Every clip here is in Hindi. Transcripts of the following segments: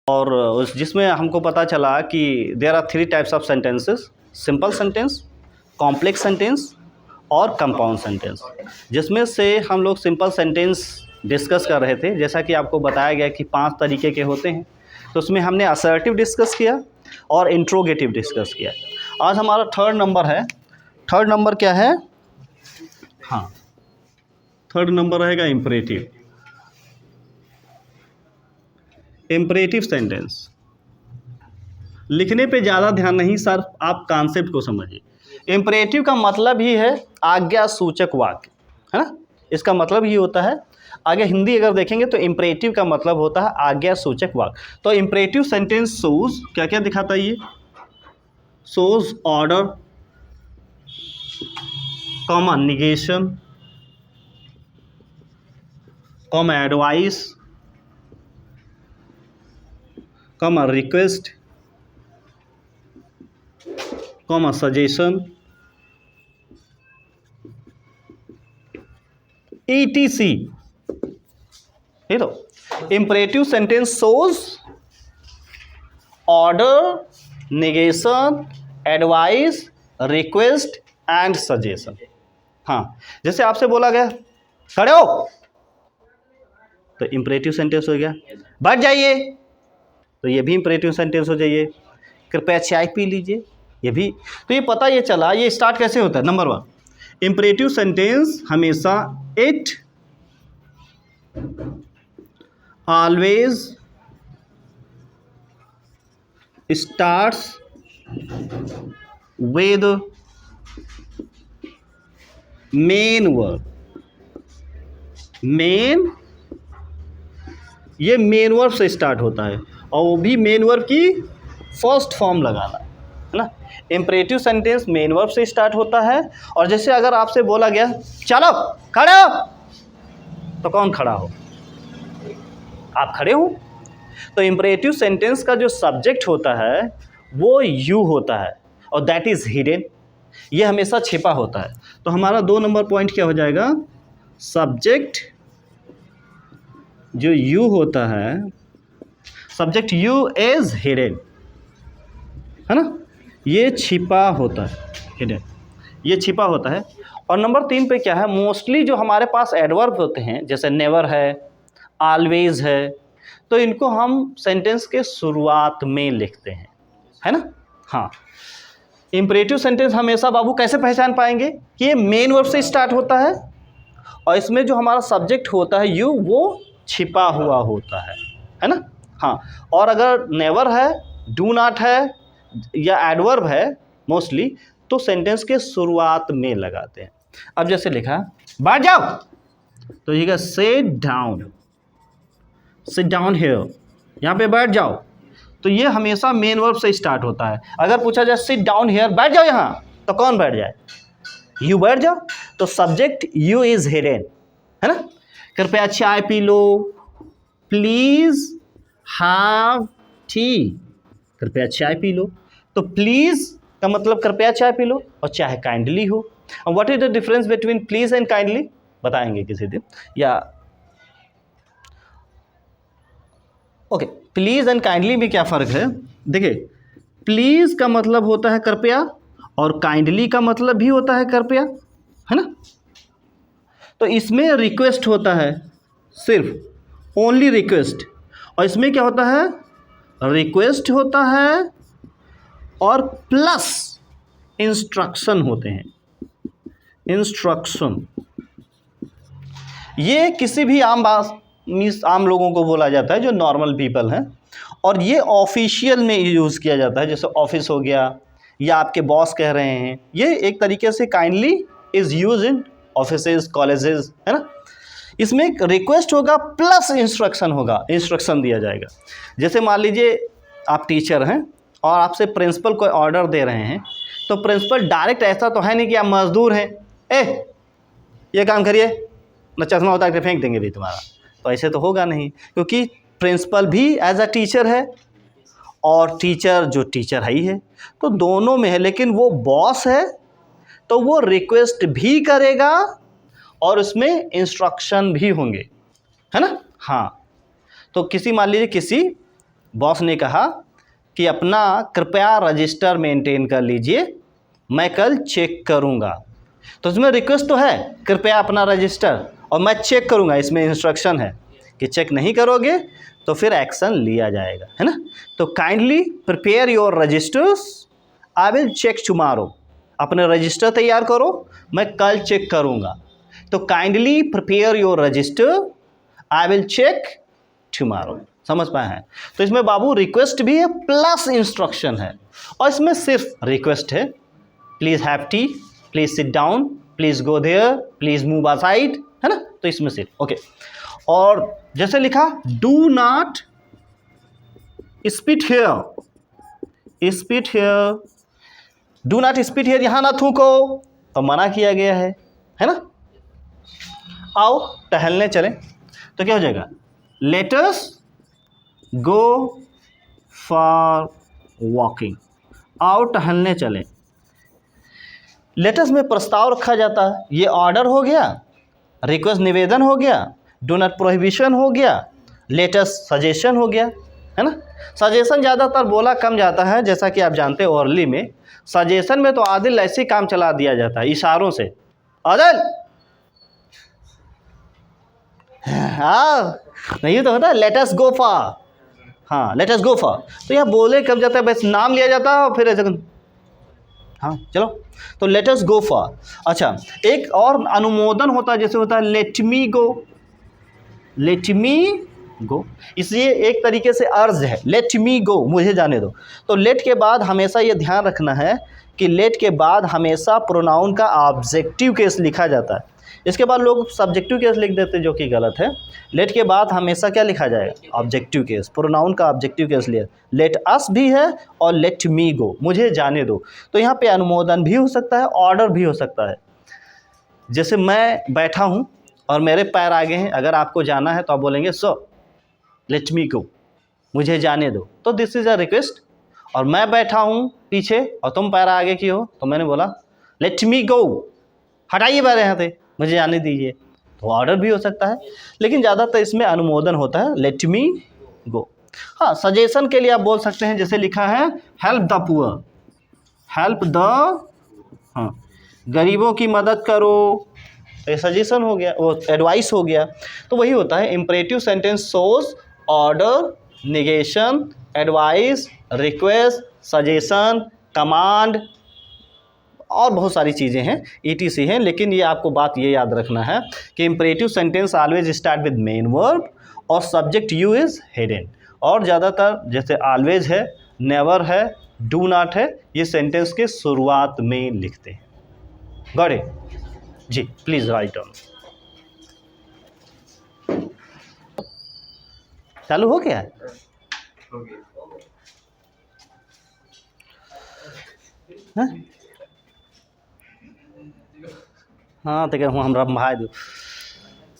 और जिसमें हमको पता चला कि there are 3 types of sentences, simple sentence, complex sentence और कंपाउंड सेंटेंस। जिसमें से हम लोग सिंपल सेंटेंस डिस्कस कर रहे थे, जैसा कि आपको बताया गया कि 5 तरीके के होते हैं। तो उसमें हमने असर्टिव डिस्कस किया और इंट्रोगेटिव डिस्कस किया। आज हमारा 3rd नंबर है। 3rd नंबर क्या है? हाँ, 3rd नंबर रहेगा इम्परेटिव। इम्परेटिव सेंटेंस लिखने पे ज़्यादा ध्यान नहीं सर, आप कॉन्सेप्ट को समझिए। इम्परेटिव का मतलब ही है आज्ञा सूचक वाक्य, है ना। इसका मतलब ही होता है, आगे हिंदी अगर देखेंगे तो इम्परेटिव का मतलब होता है आज्ञा सूचक वाक्य। तो इम्परेटिव सेंटेंस शोज क्या क्या दिखाता है ये? Shows order, comma negation, comma advice, comma request, comma suggestion, etc। ये तो imperative sentence shows order, negation, advice, request and suggestion. हाँ, जैसे आपसे बोला गया खड़े हो, तो इम्परेटिव सेंटेंस हो गया। बैठ जाइए, तो ये भी इम्परेटिव सेंटेंस हो जाइए। कृपया चाय पी लीजिए, ये भी। तो ये पता ये चला ये स्टार्ट कैसे होता है। नंबर 1, इम्परेटिव सेंटेंस हमेशा it, always starts with main verb. Main, ये मेन वर्ब से स्टार्ट होता है और वो भी मेन वर्ब की फर्स्ट फॉर्म लगाना है ना। इम्परेटिव सेंटेंस मेन वर्ब से स्टार्ट होता है। और जैसे अगर आपसे बोला गया चलो खड़े हो, तो कौन खड़ा हो? आप खड़े हो। तो इम्परेटिव सेंटेंस का जो सब्जेक्ट होता है वो यू होता है और दैट इज हिडन, ये हमेशा छिपा होता है। तो हमारा 2 नंबर पॉइंट क्या हो जाएगा? सब्जेक्ट जो यू होता है, सब्जेक्ट यू इज हिडन, है ना, ये छिपा होता है, हिडन, ये छिपा होता है। और नंबर 3 पे क्या है? मोस्टली जो हमारे पास एडवर्ब होते हैं, जैसे नेवर है, ऑलवेज है, तो इनको हम सेंटेंस के शुरुआत में लिखते हैं, है ना। हाँ, इम्परेटिव सेंटेंस हमेशा बाबू कैसे पहचान पाएंगे कि ये मेन वर्ब से स्टार्ट होता है और इसमें जो हमारा सब्जेक्ट होता है यू, वो छिपा हुआ होता है ना। हाँ, और अगर नेवर है, डू नॉट है या एडवर्ब है मोस्टली, तो सेंटेंस के शुरुआत में लगाते हैं। अब जैसे लिखा बैठ जाओ, तो ये sit down, sit down here, यहाँ पे बैठ जाओ, तो ये हमेशा मेन वर्ब से स्टार्ट होता है। अगर पूछा जाए सिट डाउन हियर, बैठ जाओ यहाँ, तो कौन बैठ जाए? यू बैठ जाओ। तो सब्जेक्ट यू इज हिडन, है ना। कृपया चाय P low, please have T, कृपया चाय पी लो। तो प्लीज का मतलब कृपया चाय पी लो और चाहे काइंडली हो। What is the difference between please and kindly, बताएंगे किसी दिन या ओके। प्लीज एंड काइंडली में क्या फ़र्क है? देखिए, प्लीज का मतलब होता है कृपया और काइंडली का मतलब भी होता है कृपया, है ना। तो इसमें रिक्वेस्ट होता है, सिर्फ ओनली रिक्वेस्ट, और इसमें क्या होता है? रिक्वेस्ट होता है और प्लस इंस्ट्रक्शन होते हैं, इंस्ट्रक्शन। ये किसी भी आम लोगों को बोला जाता है जो नॉर्मल पीपल हैं, और ये ऑफिशियल में यूज़ किया जाता है, जैसे ऑफिस हो गया या आपके बॉस कह रहे हैं। ये एक तरीके से kindly is use in offices, colleges, है ना। इसमें एक रिक्वेस्ट होगा प्लस इंस्ट्रक्शन होगा, इंस्ट्रक्शन दिया जाएगा। जैसे मान लीजिए आप टीचर हैं और आपसे प्रिंसिपल कोई ऑर्डर दे रहे हैं, तो प्रिंसिपल डायरेक्ट ऐसा तो है नहीं कि आप मजदूर हैं, ये काम करिए, न चश्मा उतार के फेंक देंगे भी तुम्हारा, तो ऐसे तो होगा नहीं, क्योंकि प्रिंसिपल भी एज अ टीचर है और टीचर जो टीचर है ही है, तो दोनों में है। लेकिन वो बॉस है तो वो रिक्वेस्ट भी करेगा और उसमें इंस्ट्रक्शन भी होंगे, है ना। हाँ, तो किसी मान लीजिए किसी बॉस ने कहा कि अपना कृपया रजिस्टर मेंटेन कर लीजिए, मैं कल चेक करूँगा। तो इसमें रिक्वेस्ट तो है कृपया अपना रजिस्टर, और मैं चेक करूँगा, इसमें इंस्ट्रक्शन है कि चेक नहीं करोगे तो फिर एक्शन लिया जाएगा, है ना। तो kindly prepare your registers, I will check tomorrow. अपने रजिस्टर तैयार करो, मैं कल चेक करूँगा। तो kindly prepare your register, I will check tomorrow. समझ पाए हैं। तो इसमें बाबू रिक्वेस्ट भी है प्लस इंस्ट्रक्शन है, और इसमें सिर्फ रिक्वेस्ट है, please have tea, please sit down, please go there, please move aside, है ना। तो इसमें सिर्फ ओके। और जैसे लिखा do not spit here, spit here, do not spit here, यहाँ ना थूको, तो मना किया गया है ना। आओ टहलने चलें, तो क्या हो जाएगा, let us go for walking, आओ टहलने चलें। लेटस में प्रस्ताव रखा जाता है, ये ऑर्डर हो गया, रिक्वेस्ट निवेदन हो गया, डू नॉट प्रोहिबिशन हो गया, लेटस सजेशन हो गया, है ना। सजेशन ज़्यादातर बोला कम जाता है, जैसा कि आप जानते हो ओरली में। सजेशन में तो आदिल ऐसे ही काम चला दिया जाता है इशारों से, आदिल हाँ, नहीं तो होता लेट अस गो फॉर, हाँ लेट अस गो फॉर। तो यहाँ बोले कब जाता है, बस नाम लिया जाता है और फिर ऐसे हाँ चलो, तो लेट अस गो फॉर। अच्छा, एक और अनुमोदन होता है, जैसे होता है लेट मी गो, लेट मी गो, इसलिए एक तरीके से अर्ज है, लेट मी गो, मुझे जाने दो। तो लेट के बाद हमेशा ये ध्यान रखना है कि लेट के बाद हमेशा प्रोनाउन का ऑब्जेक्टिव केस लिखा जाता है। इसके बाद लोग सब्जेक्टिव केस लिख देते हैं, जो कि गलत है। लेट के बाद हमेशा क्या लिखा जाएगा, ऑब्जेक्टिव केस, प्रोनाउन का ऑब्जेक्टिव केस लिया। लेट अस भी है और लेट मी गो, मुझे जाने दो। तो यहाँ पे अनुमोदन भी हो सकता है, ऑर्डर भी हो सकता है। जैसे मैं बैठा हूँ और मेरे पैर आगे हैं, अगर आपको जाना है तो आप बोलेंगे सो लेट मी गो, मुझे जाने दो, तो दिस इज़ अ रिक्वेस्ट। और मैं बैठा हूँ पीछे और तुम पैर आगे की हो, तो मैंने बोला लेट मी गो, हटाइए पैर यहाँ से, मुझे जाने दीजिए, तो ऑर्डर भी हो सकता है। लेकिन ज़्यादातर इसमें अनुमोदन होता है, लेट मी गो। हाँ, सजेशन के लिए आप बोल सकते हैं, जैसे लिखा है help the poor, help the, हाँ गरीबों की मदद करो, ये सजेशन हो गया, वो एडवाइस हो गया। तो वही होता है, imperative sentence shows order, negation, advice, request, suggestion, command, और बहुत सारी चीज़ें हैं, ETC हैं। लेकिन ये आपको बात ये याद रखना है कि imperative sentence always start with main verb, और सब्जेक्ट यू इज़ हिडन। और ज़्यादातर जैसे ऑलवेज है, नेवर है, डू नॉट है, ये सेंटेंस के शुरुआत में लिखते हैं। गॉट इट जी, प्लीज़ राइट डाउन। चालू हो गया है? हाँ तो हम भाई दो।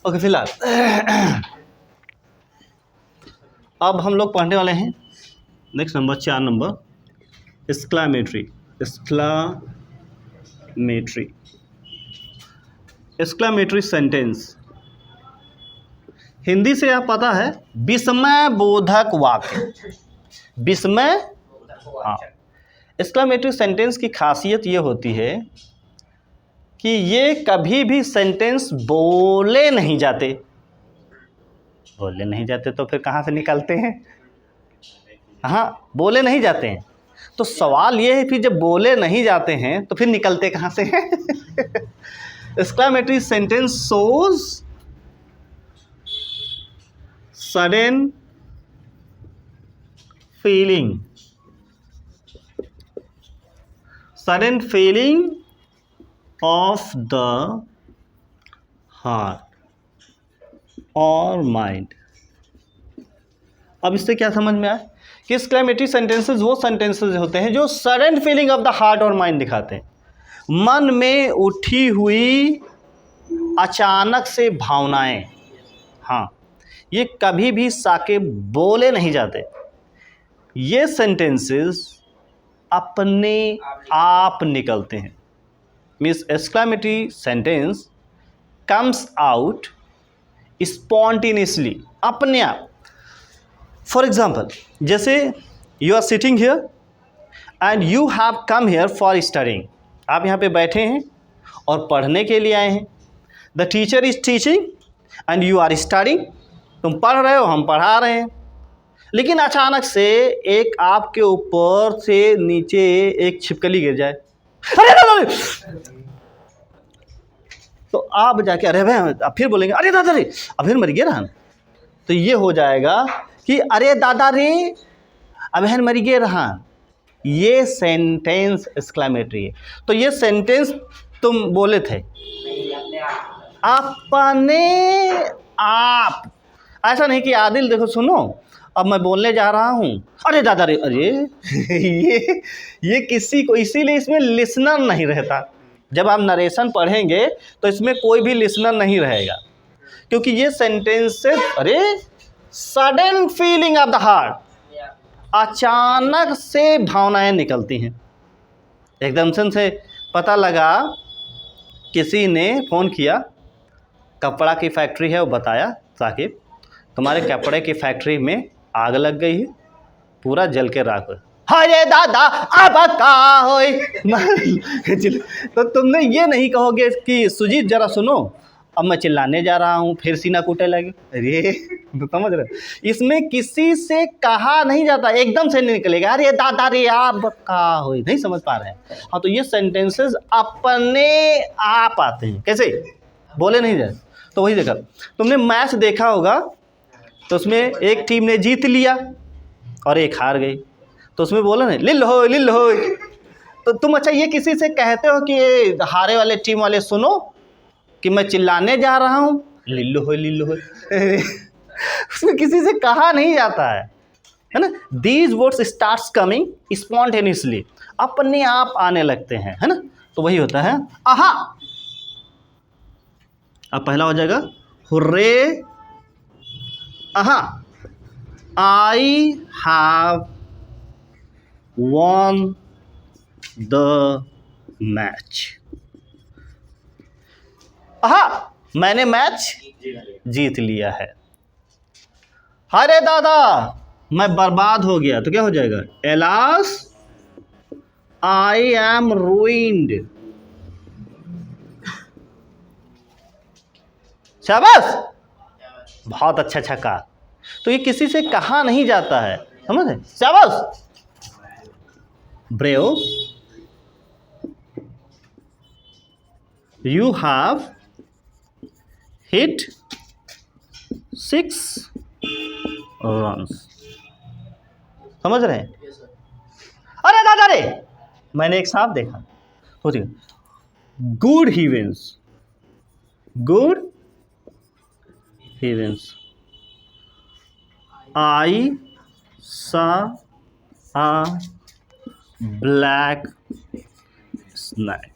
ओके, फिलहाल अब हम लोग पढ़ने वाले हैं next number 4 number, exclamatory. Exclamatory sentence, Hindi से आप पता है विस्मय बोधक वाक्य, विस्मय। हाँ, एक्सक्लामेटरी सेंटेंस की खासियत ये होती है कि ये कभी भी सेंटेंस बोले नहीं जाते। बोले नहीं जाते तो फिर कहाँ से निकलते हैं? हाँ, बोले नहीं जाते हैं। तो सवाल ये है फिर जब बोले नहीं जाते हैं तो फिर निकलते कहाँ से हैं? Exclamatory sentence shows sudden feeling, sudden feeling of the heart और माइंड। अब इससे क्या समझ में आया कि एक्सक्लेमेटरी सेंटेंसेस वो सेंटेंसेस होते हैं जो sudden feeling of the heart और माइंड दिखाते हैं, मन में उठी हुई अचानक से भावनाएं। हाँ, ये कभी भी साके बोले नहीं जाते। ये सेंटेंसेस अपने आप निकलते हैं। Means exclamatory sentence comes out spontaneously, अपने आप। फॉर एग्जाम्पल, जैसे you are sitting here and you have come here for studying. आप यहाँ पे बैठे हैं और पढ़ने के लिए आए हैं। The teacher is teaching and you are studying. तुम पढ़ रहे हो, हम पढ़ा रहे हैं, लेकिन अचानक से एक आपके ऊपर से नीचे एक छिपकली गिर जाए, अरे तो आप जाके अरे भाई, अब फिर बोलेंगे अरे दादा रे, अब फिर मर गया रहन। तो ये हो जाएगा कि अरे दादा रे अब हन मर गए रहन। ये सेंटेंस एक्सक्लेमेटरी है। तो ये सेंटेंस तुम बोले थे अपने आप, ऐसा नहीं कि आदिल देखो सुनो अब मैं बोलने जा रहा हूँ, अरे दादा रे अरे ये किसी को, इसीलिए इसमें लिसनर नहीं रहता। जब आप नरेशन पढ़ेंगे तो इसमें कोई भी लिसनर नहीं रहेगा, क्योंकि ये सेंटेंसेस अरे sudden feeling of the heart, अचानक से भावनाएं निकलती हैं। एकदम से पता लगा, किसी ने फ़ोन किया, कपड़ा की फैक्ट्री है, वो बताया साकिब तुम्हारे कपड़े की फैक्ट्री में आग लग गई है, पूरा जल के राख। अरे दादा अब का होई तो तुमने ये नहीं कहोगे कि सुजीत जरा सुनो अब मैं चिल्लाने जा रहा हूँ, फिर सीना कूटे लगे। अरे तो समझ रहे, इसमें किसी से कहा नहीं जाता, एकदम से नहीं निकलेगा अरे दादा रे अब का होई, नहीं समझ पा रहे हैं। हाँ, तो ये सेंटेंसेस अपने आप आते हैं, कैसे बोले नहीं जाए। तो वही देखा, तुमने मैच देखा होगा, तो उसमें एक टीम ने जीत लिया और एक हार गई, तो उसमें बोला नहीं लिल हो। तो तुम अच्छा ये किसी से कहते हो कि हारे वाले टीम वाले सुनो कि मैं चिल्लाने जा रहा हूँ, लिल्लो हो उसमें किसी से कहा नहीं जाता है ना। These words starts coming spontaneously, अपने आप आने लगते हैं, है ना। तो वही होता है आहा। अब पहला हो जाएगा हुर्रे आहा, I have won the match। आहा, मैंने मैच जीत लिया है। अरे दादा मैं बर्बाद हो गया, तो क्या हो जाएगा एलास आई एम ruined। शाबाश, बहुत अच्छा छक्का। तो ये किसी से कहा नहीं जाता है, समझे, शाबाश। Brave, you have hit 6 runs। समझ रहे हैं? अरे दादा रे मैंने एक सांप देखा, सोचिए good heavens, good heavens, I saw a black snake।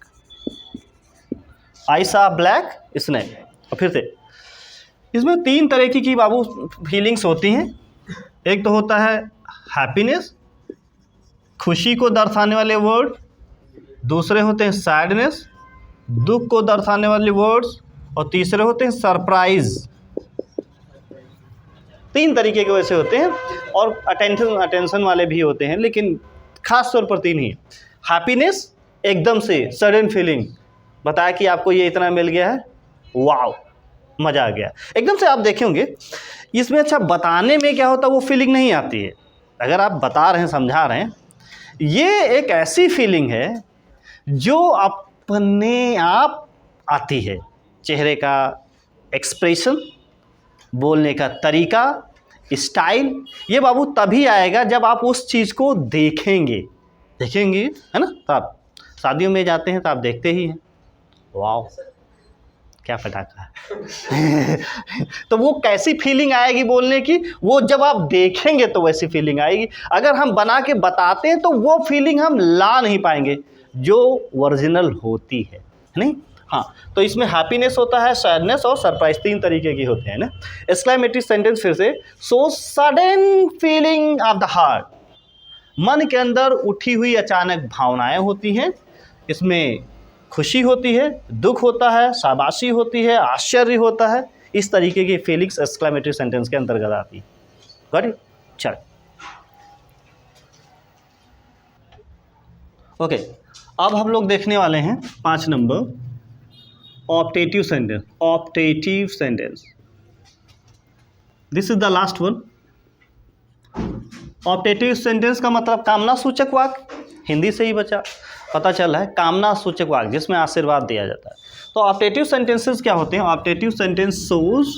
I saw a black snake। और फिर से इसमें 3 तरह की बाबू फीलिंग्स होती हैं। एक तो होता है हैप्पीनेस, खुशी को दर्शाने वाले वर्ड। दूसरे होते हैं सैडनेस, दुख को दर्शाने वाले वर्ड्स। और तीसरे होते हैं सरप्राइज। 3 तरीके के वैसे होते हैं, और अटेंशन वाले भी होते हैं, लेकिन खास तौर पर 3 ही। हैप्पीनेस, एकदम से सडन फीलिंग, बताया कि आपको ये इतना मिल गया है, वाओ मज़ा आ गया। एकदम से आप देखेंगे इसमें अच्छा बताने में क्या होता है, वो फीलिंग नहीं आती है। अगर आप बता रहे हैं, समझा रहे हैं, ये एक ऐसी फीलिंग है जो अपने आप आती है। चेहरे का एक्सप्रेशन, बोलने का तरीका, स्टाइल, ये बाबू तभी आएगा जब आप उस चीज़ को देखेंगे, है ना। तो आप शादियों में जाते हैं तो आप देखते ही हैं, वाह क्या पटाखा है तो वो कैसी फीलिंग आएगी बोलने की, वो जब आप देखेंगे तो वैसी फीलिंग आएगी। अगर हम बना के बताते हैं तो वो फीलिंग हम ला नहीं पाएंगे जो ओरिजिनल होती है, नहीं। हाँ, तो इसमें हैप्पीनेस होता है, सैडनेस और सरप्राइज, 3 तरीके की होते हैं ना। एक्सक्लेमेटरी सेंटेंस फिर से, so sudden feeling of the heart, मन के अंदर उठी हुई अचानक भावनाएं होती हैं। इसमें खुशी होती है, दुख होता है, शाबाशी होती है, आश्चर्य होता है। इस तरीके की फीलिंग्स एक्सक्लेमेटरी सेंटेंस के अंतर्गत आती है। Got it? चल ओके, अब हम लोग देखने वाले हैं 5 number optative sentence. Optative sentence, this is the last one. Optative sentence का मतलब कामना सूचक वाक्य, हिंदी से ही बचा पता चल रहा है, कामना सूचक वाक्य जिसमें आशीर्वाद दिया जाता है। तो ऑप्टेटिव सेंटेंसेस क्या होते हैं? Optative sentence shows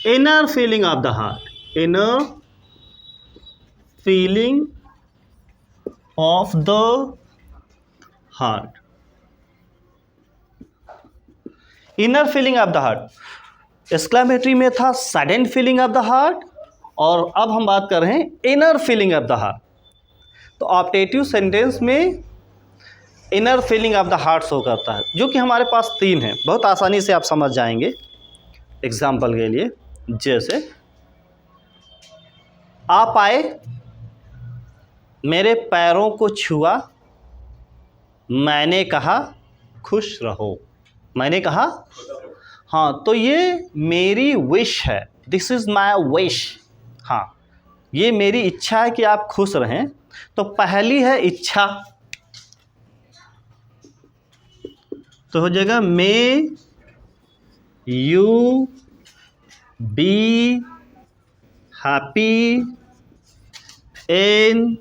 inner feeling of the heart, inner feeling of the heart, inner feeling of the heart. Exclamatory में था sudden feeling of the heart, और अब हम बात कर रहे हैं inner feeling of the heart. तो ऑप्टेटिव सेंटेंस में inner feeling of the heart show करता है, जो कि हमारे पास 3 है, बहुत आसानी से आप समझ जाएंगे। एग्जाम्पल के लिए, जैसे आप आए, मेरे पैरों को छुआ, मैंने कहा खुश रहो। मैंने कहा, हाँ, तो ये मेरी विश है, दिस इज माई विश। हाँ, ये मेरी इच्छा है कि आप खुश रहें। तो पहली है इच्छा, तो हो जाएगा may you be happy in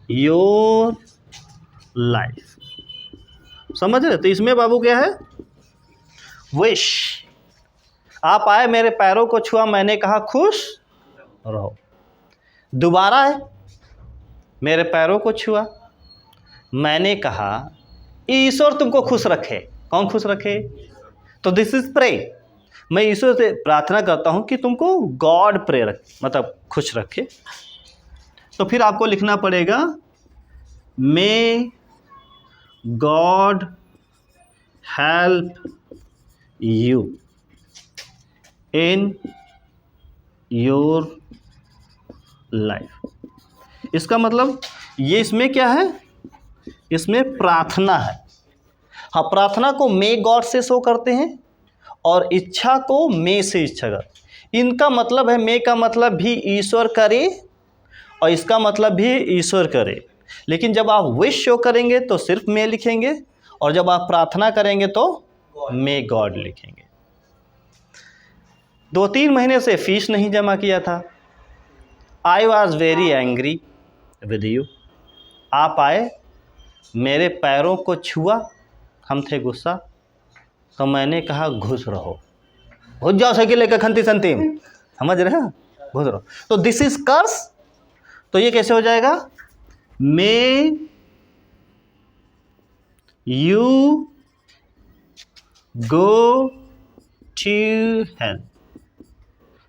your life. समझ रहे? तो इसमें बाबू क्या है? विश। आप आए, मेरे पैरों को छुआ, मैंने कहा खुश रहो। दोबारा है, मेरे पैरों को छुआ, मैंने कहा ईश्वर तुमको खुश रखे। कौन खुश रखे? तो दिस इज प्रे। मैं ईश्वर से प्रार्थना करता हूं कि तुमको गॉड प्रे रखे, मतलब खुश रखे। तो फिर आपको लिखना पड़ेगा may God help you in your life. इसका मतलब ये इसमें क्या है? इसमें प्रार्थना है। हाँ, प्रार्थना को मे गॉड से शो करते हैं और इच्छा को मे से इच्छा कर। इनका मतलब है, मे का मतलब भी ईश्वर करे और इसका मतलब भी ईश्वर करे। लेकिन जब आप विश शो करेंगे तो सिर्फ मे लिखेंगे, और जब आप प्रार्थना करेंगे तो मे गॉड लिखेंगे। 2-3 महीने से फीस नहीं जमा किया था। I was very angry with you. आप आए, मेरे पैरों को छुआ, हम थे गुस्सा, तो मैंने कहा घुस रहो। घुस जाओ साइकिल लेकर खंती संती। समझ रहे हैं? घुस रहो। तो दिस इज कर्स। तो ये कैसे हो जाएगा? May you go to help,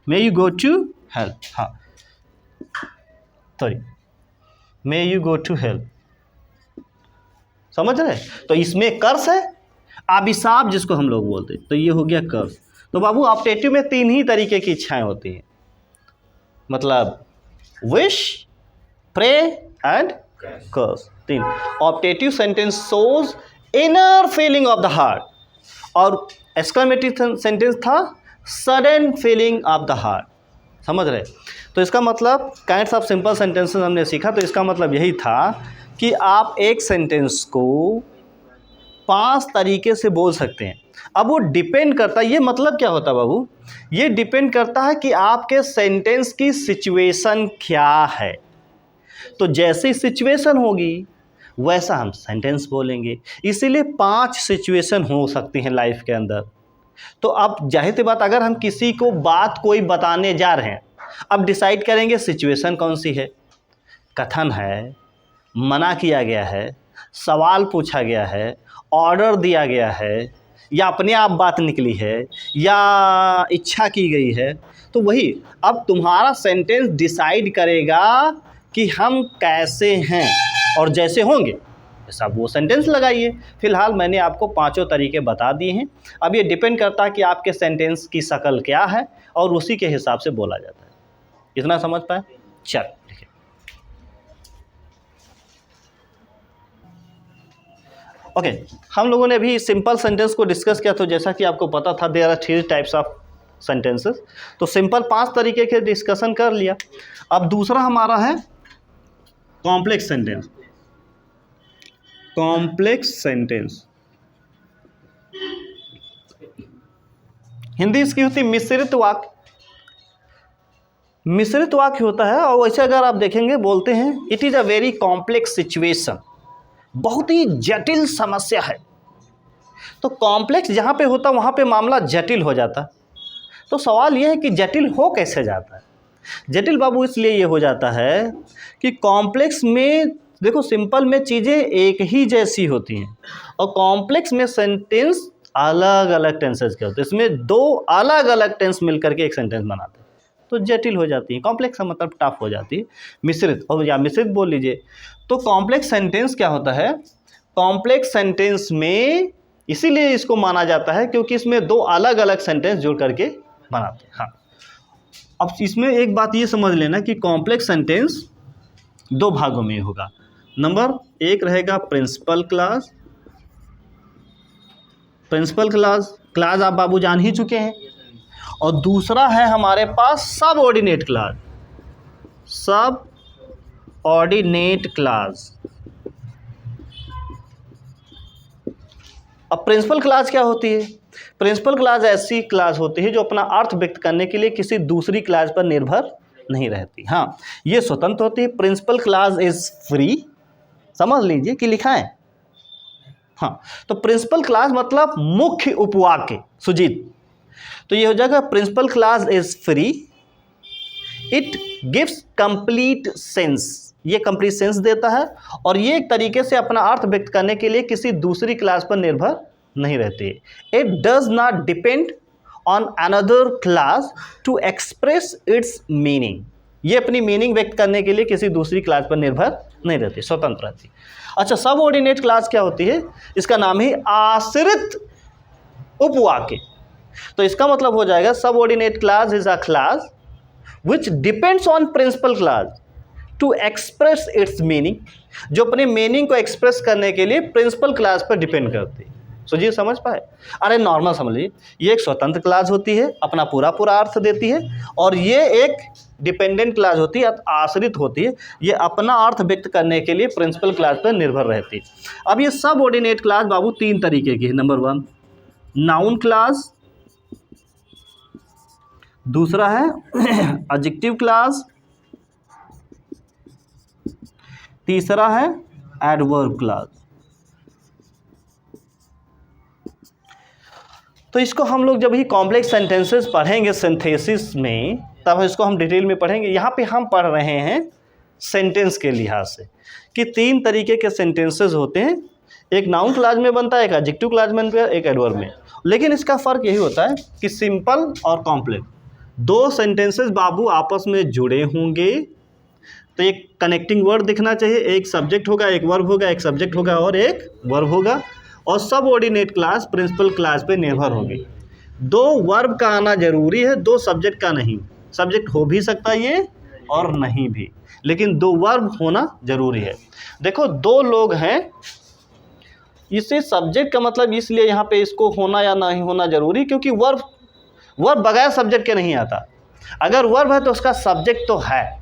may you go to help. हाँ, sorry, may you go to help. समझ रहे? तो इसमें कर्स है, अभिशाप जिसको हम लोग बोलते हैं, तो ये हो गया कर्स। तो बाबू ऑप्टेटिव में 3 ही तरीके की इच्छाएं होती हैं, मतलब wish, pray and curse. 3। Optative sentence shows inner feeling of the heart, और एक्सक्लेमेटिव सेंटेंस था sudden feeling of the heart. समझ रहे? तो इसका मतलब काइंड्स ऑफ सिंपल सेंटेंसेस हमने सीखा। तो इसका मतलब यही था कि आप एक सेंटेंस को 5 तरीके से बोल सकते हैं। अब वो डिपेंड करता है, ये मतलब क्या होता है बाबू? ये डिपेंड करता है कि आपके सेंटेंस की सिचुएशन क्या है। तो जैसी सिचुएशन होगी वैसा हम सेंटेंस बोलेंगे। इसीलिए 5 सिचुएशन हो सकती हैं लाइफ के अंदर। तो अब जाहिर सी बात, अगर हम किसी को बात कोई बताने जा रहे हैं, अब डिसाइड करेंगे सिचुएशन कौन सी है। कथन है, मना किया गया है, सवाल पूछा गया है, ऑर्डर दिया गया है, या अपने आप बात निकली है, या इच्छा की गई है। तो वही अब तुम्हारा सेंटेंस डिसाइड करेगा कि हम कैसे हैं, और जैसे होंगे ऐसा वो सेंटेंस लगाइए। फिलहाल मैंने आपको 5 तरीके बता दिए हैं। अब ये डिपेंड करता है कि आपके सेंटेंस की शक्ल क्या है, और उसी के हिसाब से बोला जाता है। इतना समझ पाए? चल देखिए, ओके, हम लोगों ने अभी सिंपल सेंटेंस को डिस्कस किया। तो जैसा कि आपको पता था, there are 3 types of sentences. तो सिंपल 5 तरीके के डिस्कशन कर लिया। अब दूसरा हमारा है complex sentence. Complex sentence Hindi इसकी होती मिश्रित वाक्य। मिश्रित वाक्य होता है और वैसे अगर आप देखेंगे बोलते हैं it is a very complex situation, बहुत ही जटिल समस्या है। तो कॉम्प्लेक्स जहाँ पे होता वहाँ पे मामला जटिल हो जाता। तो सवाल ये है कि जटिल हो कैसे जाता है। जटिल बाबू इसलिए ये हो जाता है कि कॉम्प्लेक्स में देखो सिंपल में चीज़ें एक ही जैसी होती हैं और कॉम्प्लेक्स में सेंटेंस अलग अलग टेंसेस के होते हैं। इसमें 2 अलग अलग टेंस मिलकर के एक सेंटेंस बनाते हैं, तो जटिल हो जाती है। कॉम्प्लेक्स का मतलब टफ हो जाती है। मिश्रित और या मिश्रित बोल लीजिए। तो कॉम्प्लेक्स सेंटेंस क्या होता है, कॉम्प्लेक्स सेंटेंस में इसीलिए इसको माना जाता है क्योंकि इसमें 2 अलग अलग सेंटेंस जोड़ करके बनाते हैं। हाँ, अब इसमें एक बात ये समझ लेना कि कॉम्प्लेक्स सेंटेंस 2 भागों में होगा। नंबर 1 रहेगा प्रिंसिपल क्लास। प्रिंसिपल क्लास आप बाबू जान ही चुके हैं। और दूसरा है हमारे पास सबऑर्डिनेट क्लास। Subordinate class. अब प्रिंसिपल क्लास क्या होती है? प्रिंसिपल क्लास ऐसी क्लास होती है जो अपना अर्थ व्यक्त करने के लिए किसी दूसरी क्लास पर निर्भर नहीं रहती। हाँ, ये स्वतंत्र होती है। प्रिंसिपल क्लास इज फ्री, समझ लीजिए कि लिखा है। हाँ, तो प्रिंसिपल क्लास मतलब मुख्य उपवाक्य। सुजीत, तो ये हो जाएगा principal class is free, it gives complete sense. ये कंप्लीट सेंस देता है और ये एक तरीके से अपना अर्थ व्यक्त करने के लिए किसी दूसरी क्लास पर निर्भर नहीं रहती। It does not depend on another class to express its meaning. ये अपनी मीनिंग व्यक्त करने के लिए किसी दूसरी क्लास पर निर्भर नहीं रहती, स्वतंत्र रहती। अच्छा, सबऑर्डिनेट क्लास क्या होती है? इसका नाम ही आश्रित उपवाक्य। तो इसका मतलब हो जाएगा subordinate class is a class which depends on principal class to express its meaning, जो अपने मीनिंग को एक्सप्रेस करने के लिए प्रिंसिपल क्लास पर डिपेंड करती है। सो जी समझ पाए? अरे नॉर्मल समझ लीजिए, ये एक स्वतंत्र क्लास होती है, अपना पूरा अर्थ देती है, और ये एक डिपेंडेंट क्लास होती है, आश्रित होती है, ये अपना अर्थ व्यक्त करने के लिए प्रिंसिपल क्लास पर निर्भर रहती है। अब ये सबऑर्डिनेट क्लास बाबू 3 तरीके की है। नंबर 1 नाउन क्लास, दूसरा है एडजेक्टिव क्लास, तीसरा है एडवर्ब क्लास। तो इसको हम लोग जब ही कॉम्प्लेक्स सेंटेंसेस पढ़ेंगे सिंथेसिस में, तब इसको हम डिटेल में पढ़ेंगे। यहाँ पे हम पढ़ रहे हैं सेंटेंस के लिहाज से कि 3 तरीके के सेंटेंसेस होते हैं। एक नाउन क्लास में बनता है, एक एडजेक्टिव क्लास में बनता है, एक एडवर्ब में। लेकिन इसका फ़र्क यही होता है कि सिंपल और कॉम्प्लेक्स 2 सेंटेंसेस बाबू आपस में जुड़े होंगे, तो एक कनेक्टिंग वर्ड दिखना चाहिए। एक सब्जेक्ट होगा, एक वर्ब होगा, एक सब्जेक्ट होगा और एक वर्ब होगा। और सबऑर्डिनेट क्लास प्रिंसिपल क्लास पे निर्भर होगी। 2 वर्ब का आना जरूरी है, 2 सब्जेक्ट का नहीं। सब्जेक्ट हो भी सकता है ये और नहीं भी, लेकिन 2 वर्ब होना जरूरी है। देखो 2 लोग हैं, इससे सब्जेक्ट का मतलब इसलिए यहाँ पे इसको होना या नहीं होना जरूरी, क्योंकि वर्ब बगैर सब्जेक्ट के नहीं आता। अगर वर्ब है तो उसका सब्जेक्ट तो है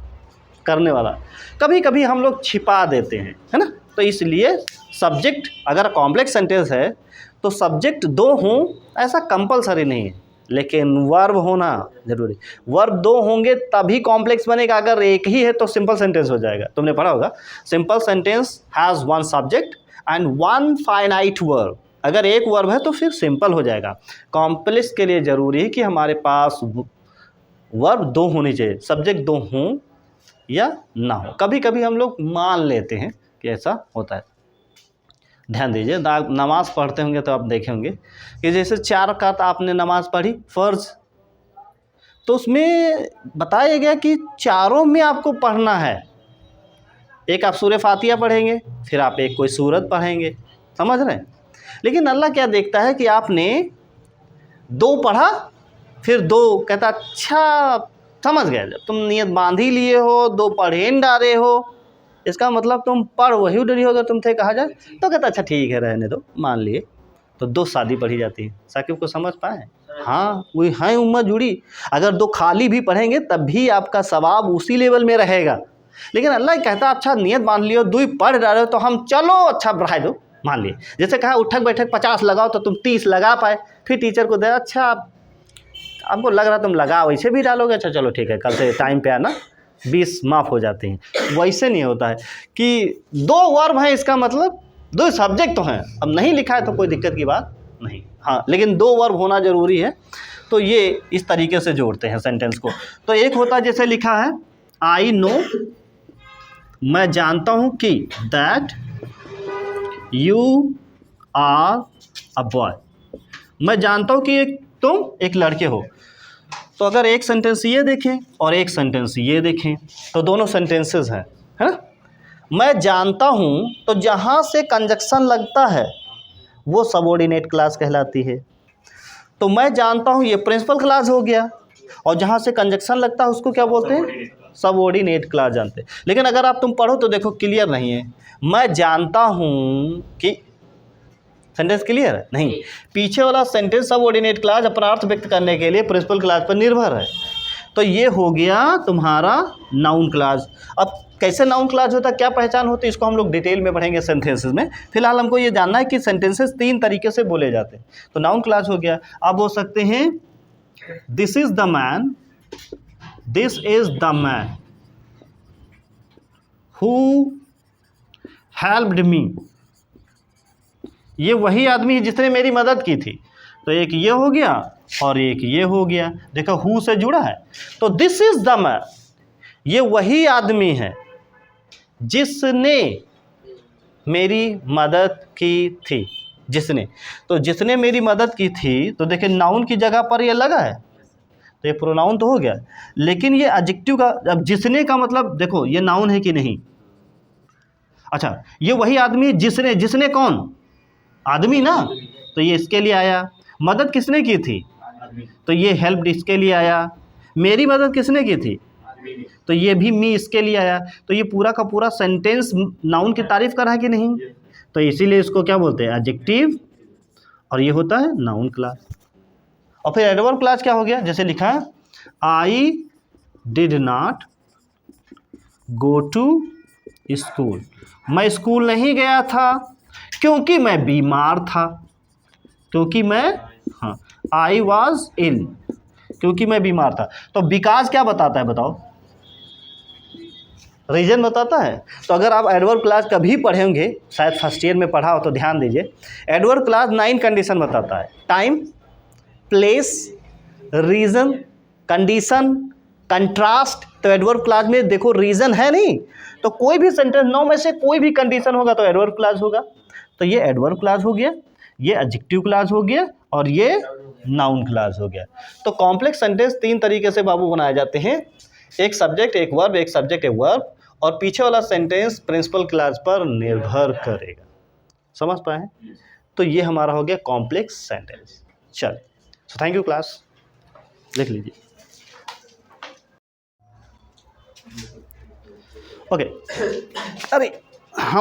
करने वाला। कभी कभी हम लोग छिपा देते हैं, है ना, तो इसलिए सब्जेक्ट अगर कॉम्प्लेक्स सेंटेंस है तो सब्जेक्ट 2 हों ऐसा कंपलसरी नहीं है, लेकिन वर्ब होना जरूरी। वर्ब 2 होंगे तभी कॉम्प्लेक्स बनेगा, अगर एक ही है तो सिंपल सेंटेंस हो जाएगा। तुमने पढ़ा होगा simple sentence has 1 subject and 1 finite verb. अगर एक वर्ब है तो फिर सिंपल हो जाएगा। कॉम्प्लेक्स के लिए ज़रूरी है कि हमारे पास वर्ब 2 होनी चाहिए, सब्जेक्ट 2 हों या ना हो। कभी कभी हम लोग मान लेते हैं कि ऐसा होता है। ध्यान दीजिए, नमाज़ पढ़ते होंगे तो आप देखे होंगे कि जैसे 4 रकात आपने नमाज़ पढ़ी फ़र्ज़, तो उसमें बताया गया कि चारों में आपको पढ़ना है। एक आप सूरह फातिहा पढ़ेंगे, फिर आप एक कोई सूरत पढ़ेंगे, समझ रहे हैं। लेकिन अल्लाह क्या देखता है कि आपने 2 पढ़ा फिर 2 कहता अच्छा समझ गया, जब तुम नियत बांध ही लिए हो, 2 पढ़े न डाले हो, इसका मतलब तुम पढ़ वही डरी हो अगर तुम थे कहा जाए, तो कहता अच्छा ठीक है रहने दो, मान लिए। तो 2 शादी पढ़ी जाती है। साकिब को समझ पाए? हाँ, वही हैं उम्मत जुड़ी। अगर 2 खाली भी पढ़ेंगे तब भी आपका सवाब उसी लेवल में रहेगा। लेकिन अल्लाह कहता अच्छा नियत मान लियो, 2 पढ़ रहे हो तो हम चलो अच्छा बढ़ा दो, मान लिए जैसे कहा उठक बैठक 50 लगाओ तो तुम 30 लगा पाए, फिर टीचर को दे अच्छा आपको लग रहा तुम लगा वैसे भी डालोगे, अच्छा चलो ठीक है कल से टाइम पे आना, 20 माफ़ हो जाते हैं। वैसे नहीं होता है कि 2 वर्ब हैं, इसका मतलब 2 सब्जेक्ट तो हैं, अब नहीं लिखा है तो कोई दिक्कत की बात नहीं, हाँ लेकिन 2 वर्ब होना ज़रूरी है। तो ये इस तरीके से जोड़ते हैं सेंटेंस को। तो एक होता है जैसे लिखा है आई नो, मैं जानता हूँ कि, that you are a boy, मैं जानता हूँ कि तुम एक लड़के हो। तो अगर एक सेंटेंस ये देखें और एक सेंटेंस ये देखें तो दोनों सेंटेंसेस हैं, है ना। मैं जानता हूँ तो जहाँ से कंजक्शन लगता है वो सबऑर्डिनेट क्लास कहलाती है। तो मैं जानता हूँ ये प्रिंसिपल क्लास हो गया, और जहाँ से कंजक्शन लगता है उसको क्या बोलते हैं, सबऑर्डिनेट क्लास जानते हैं। लेकिन अगर आप तुम पढ़ो तो देखो क्लियर नहीं है, मैं जानता हूँ कि, सेंटेंस क्लियर है नहीं, पीछे वाला सेंटेंस सबऑर्डिनेट क्लास अपना अर्थ व्यक्त करने के लिए प्रिंसिपल क्लास पर निर्भर है। तो ये हो गया तुम्हारा नाउन क्लास। अब कैसे नाउन क्लास होता है, क्या पहचान होती है, इसको हम लोग डिटेल में पढ़ेंगे सेंटेंसेस में। फिलहाल हमको ये जानना है कि सेंटेंसेस 3 तरीके से बोले जाते हैं। तो नाउन क्लास हो गया, आप बोल सकते हैं this is the man, this is the man who helped me, ये वही आदमी है जिसने मेरी मदद की थी। तो एक ये हो गया और एक ये हो गया, देखो हु से जुड़ा है। तो दिस इज द मैन, ये वही आदमी है जिसने मेरी मदद की थी, जिसने, तो जिसने मेरी मदद की थी, तो देखिए नाउन की जगह पर ये लगा है तो ये प्रोनाउन तो हो गया। लेकिन ये एडजेक्टिव का, अब जिसने का मतलब देखो ये नाउन है कि नहीं, अच्छा ये वही आदमी है जिसने, जिसने कौन, आदमी ना, तो ये इसके लिए आया। मदद किसने की थी, तो ये हेल्प इसके लिए आया। मेरी मदद किसने की थी, तो ये भी मी इसके लिए आया। तो ये पूरा का पूरा सेंटेंस नाउन की तारीफ कर रहा है कि नहीं, तो इसीलिए इसको क्या बोलते हैं, एडजेक्टिव, और ये होता है नाउन क्लास। और फिर एडवर्ब क्लास क्या हो गया, जैसे लिखा है I did not go to school, मैं स्कूल नहीं गया था क्योंकि मैं बीमार था, क्योंकि मैं, हाँ आई वॉज इल, क्योंकि मैं बीमार था। तो बिकॉज क्या बताता है बताओ, रीजन बताता है। तो अगर आप एडवर्ब क्लास कभी पढ़ेंगे, शायद फर्स्ट ईयर में पढ़ा हो तो ध्यान दीजिए, एडवर्ब क्लास 9 कंडीशन बताता है, time, place, reason, condition, contrast. तो एडवर्ब क्लास में देखो रीजन है नहीं, तो कोई भी सेंटेंस 9 में से कोई भी कंडीशन होगा तो एडवर्ब क्लास होगा। तो ये एडवर्ब क्लास हो गया, ये एडजेक्टिव क्लास हो गया, और ये नाउन क्लास हो गया। तो कॉम्प्लेक्स सेंटेंस 3 तरीके से बाबू बनाए जाते हैं, एक सब्जेक्ट एक वर्ब, एक सब्जेक्ट एक वर्ब, और पीछे वाला सेंटेंस प्रिंसिपल क्लास पर निर्भर करेगा। समझ पाए? तो ये हमारा हो गया कॉम्प्लेक्स सेंटेंस। चलिए, सो थैंक यू क्लास, लिख लीजिए। ओके, अरे हम